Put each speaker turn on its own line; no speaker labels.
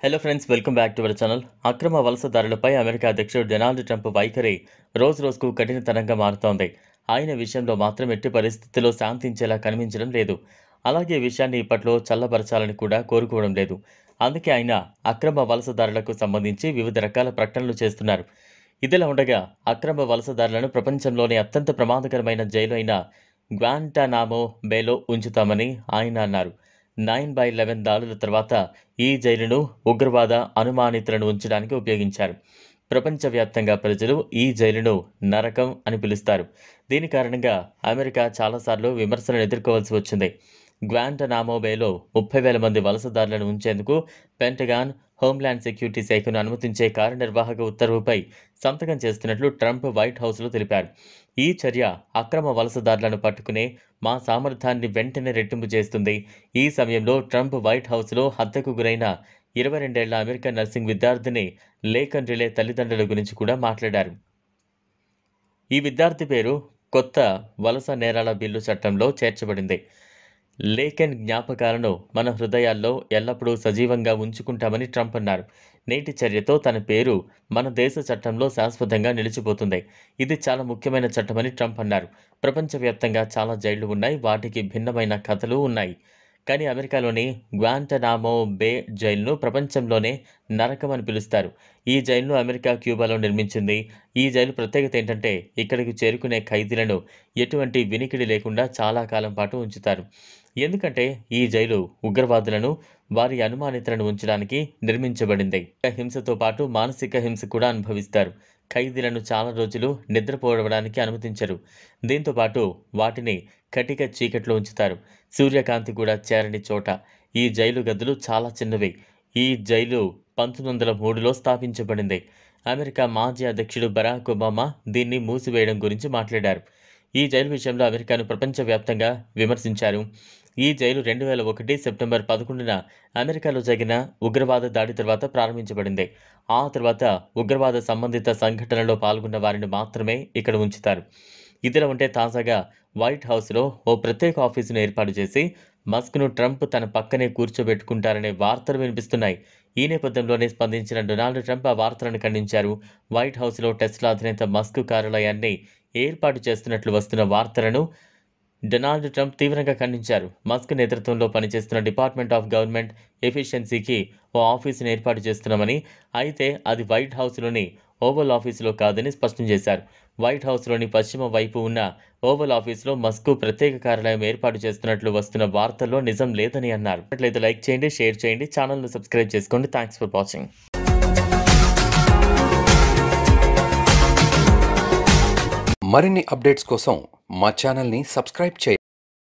Hello friends, welcome back to our channel. అక్రమ వలసదారులపై America అధ్యక్షుడు Donald Trump వైఖరి రోజురోజుకు కఠినతరంగా మారుతోంది. ఆయన విషయంలో మాత్రం ఎట్టి పరిస్థితుల్లో శాంతించేలా కనిపించడం లేదు. అలాగే ఈ విషయాన్ని ఇప్పట్లో చల్లబరచాలని కూడా కోరుకోవడం లేదు. అందుకే ఆయన అక్రమ వలసదారులకు సంబంధించి వివిధ రకాల ప్రకటనలు చేస్తున్నారు. ఇదిలా ఉండగా అక్రమ వలసదారులను ప్రపంచంలోనే అత్యంత ప్రమాదకరమైన జైలు అయిన గ్వాంటానామో బేలో ఉంచుతామని ఆయన అన్నారు. 9/11 దాడుల తర్వాత ఈ జైలును ఉగ్రవాద అనుమానితులను ఉంచడానికి ఉపయోగించారు. ప్రపంచవ్యాప్తంగా ప్రజలు ఈ జైలును నరకం అని పిలుస్తారు. దీని కారణంగా అమెరికా చాలాసార్లు విమర్శలను ఎదుర్కోవాల్సి వచ్చింది. గ్వాంటనామో బేలో 30,000 మంది వలసదారులను ఉంచేందుకు పెంటగాన్, హోంల్యాండ్ సెక్యూరిటీ శాఖను అనుమతించే కార్యనిర్వాహక ఉత్తర్వుపై సంతకం చేస్తున్నట్లు ట్రంప్ వైట్ హౌస్లో తెలిపారు. ఈ చర్య అక్రమ వలసదారులను పట్టుకునే మా సామర్థ్యాన్ని వెంటనే రెట్టింపు చేస్తుంది. ఈ సమయంలో ట్రంప్ వైట్ హౌస్లో హత్యకు గురైన 22 ఏళ్ల అమెరికన్ నర్సింగ్ విద్యార్థిని లేఖన్ రిలే తల్లిదండ్రుల గురించి కూడా మాట్లాడారు. ఈ విద్యార్థి పేరు కొత్త వలస నేరాల బిల్లు చట్టంలో చేర్చబడింది. లేఖన్ జ్ఞాపకాలను మన హృదయాల్లో ఎల్లప్పుడూ సజీవంగా ఉంచుకుంటామని ట్రంప్ అన్నారు. నేటి చర్యతో తన పేరు మన దేశ చట్టంలో శాశ్వతంగా నిలిచిపోతుంది. ఇది చాలా ముఖ్యమైన చట్టమని ట్రంప్ అన్నారు. ప్రపంచవ్యాప్తంగా చాలా జైళ్లు ఉన్నాయి, వాటికి భిన్నమైన కథలు ఉన్నాయి. కానీ అమెరికాలోని గ్వాంటనామో బే జైలును ప్రపంచంలోనే నరకం అని పిలుస్తారు. ఈ జైలును అమెరికా క్యూబాలో నిర్మించింది. ఈ జైలు ప్రత్యేకత ఏంటంటే ఇక్కడికి చేరుకునే ఖైదీలను ఎటువంటి వినికిడి లేకుండా చాలా కాలం పాటు ఉంచుతారు. ఎందుకంటే ఈ జైలు ఉగ్రవాదులను, వారి అనుమానితులను ఉంచడానికి నిర్మించబడింది. హింసతో పాటు మానసిక హింస కూడా అనుభవిస్తారు. ఖైదీలను చాలా రోజులు నిద్రపోవడానికి అనుమతించరు. దీంతో పాటు వాటిని కటిక చీకట్లో ఉంచుతారు. సూర్యకాంతి కూడా చేరని చోట. ఈ జైలు గదులు చాలా చిన్నవి. ఈ జైలు 1903లో స్థాపించబడింది. అమెరికా మాజీ అధ్యక్షుడు బరాక్ ఒబామా దీన్ని మూసివేయడం గురించి మాట్లాడారు. ఈ జైలు విషయంలో అమెరికాను ప్రపంచవ్యాప్తంగా విమర్శించారు. ఈ జైలు 2001 సెప్టెంబర్ 11న అమెరికాలో జరిగిన ఉగ్రవాద దాడి తర్వాత ప్రారంభించబడింది. ఆ తర్వాత ఉగ్రవాద సంబంధిత సంఘటనలో పాల్గొన్న వారిని మాత్రమే ఇక్కడ ఉంచుతారు. ఇదిలా ఉంటే తాజాగా వైట్ హౌస్లో ఓ ప్రత్యేక ఆఫీసును ఏర్పాటు చేసి మస్క్ను ట్రంప్ తన పక్కనే కూర్చోబెట్టుకుంటారనే వార్తలు వినిపిస్తున్నాయి. ఈ నేపథ్యంలోనే స్పందించిన డొనాల్డ్ ట్రంప్ ఆ వార్తలను ఖండించారు. వైట్ హౌస్లో టెస్లా అధినేత మస్క్ కార్యాలయాన్ని ఏర్పాటు చేస్తున్నట్లు వస్తున్న వార్తలను డొనాల్డ్ ట్రంప్ తీవ్రంగా ఖండించారు. మస్క్ నేతృత్వంలో పనిచేస్తున్న డిపార్ట్మెంట్ ఆఫ్ గవర్నమెంట్ ఎఫిషియన్సీకి ఓ ఆఫీసును ఏర్పాటు చేస్తున్నామని, అయితే అది వైట్ హౌస్లోని ఓవల్ ఆఫీసులో కాదని స్పష్టం చేశారు. వైట్ హౌస్లోని పశ్చిమ వైపు ఉన్న ఓవల్ ఆఫీసులో మస్క్ ప్రత్యేక కార్యాలయం ఏర్పాటు చేస్తున్నట్లు వస్తున్న వార్తల్లో నిజం లేదని అన్నారు. అట్లయితే లైక్ చేయండి, షేర్ చేయండి, ఛానల్ను సబ్స్క్రైబ్ చేసుకోండి. Thanks for watching.
మరిన్ని అప్డేట్స్ కోసం మా ఛానల్ని సబ్స్క్రైబ్ చేయండి.